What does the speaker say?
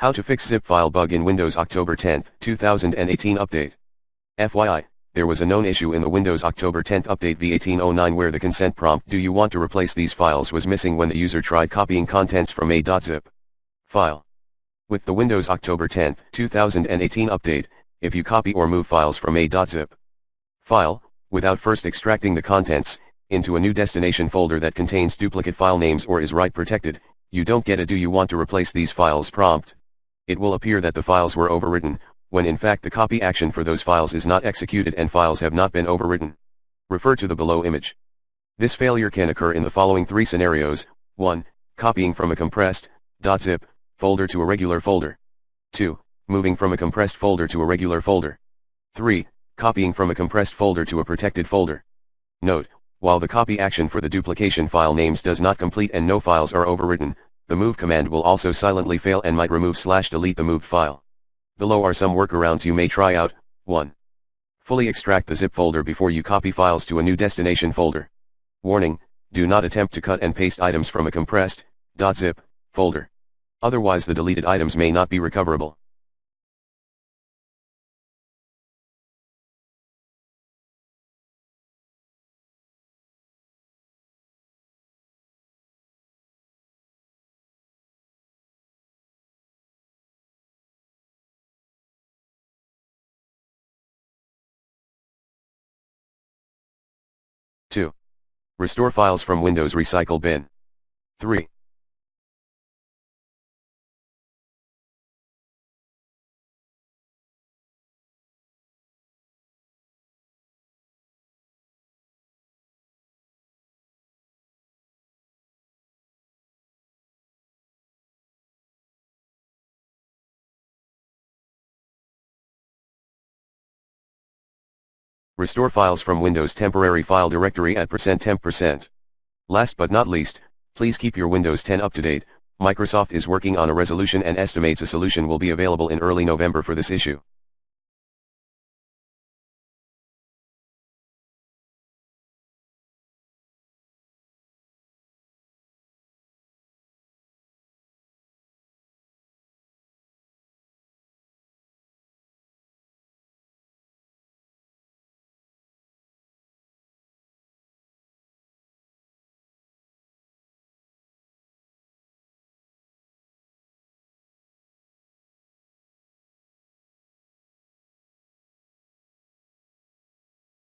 How to fix zip file bug in Windows October 10, 2018 update. FYI, there was a known issue in the Windows October 10 update v1809 where the consent prompt "Do you want to replace these files?" was missing when the user tried copying contents from a .zip file. With the Windows October 10, 2018 update, if you copy or move files from a .zip file, without first extracting the contents, into a new destination folder that contains duplicate file names or is write protected, you don't get a "Do you want to replace these files?" prompt. It will appear that the files were overwritten, when in fact the copy action for those files is not executed and files have not been overwritten. Refer to the below image. This failure can occur in the following three scenarios: 1. Copying from a compressed .zip folder to a regular folder. 2. Moving from a compressed folder to a regular folder. 3. Copying from a compressed folder to a protected folder. Note, while the copy action for the duplication file names does not complete and no files are overwritten, the move command will also silently fail and might remove/delete the moved file. Below are some workarounds you may try out. 1. Fully extract the zip folder before you copy files to a new destination folder. Warning, do not attempt to cut and paste items from a compressed .zip folder. Otherwise the deleted items may not be recoverable. 2. Restore files from Windows Recycle Bin. 3. Restore files from Windows temporary file directory at %temp%. Last but not least, please keep your Windows 10 up to date. Microsoft is working on a resolution and estimates a solution will be available in early November for this issue.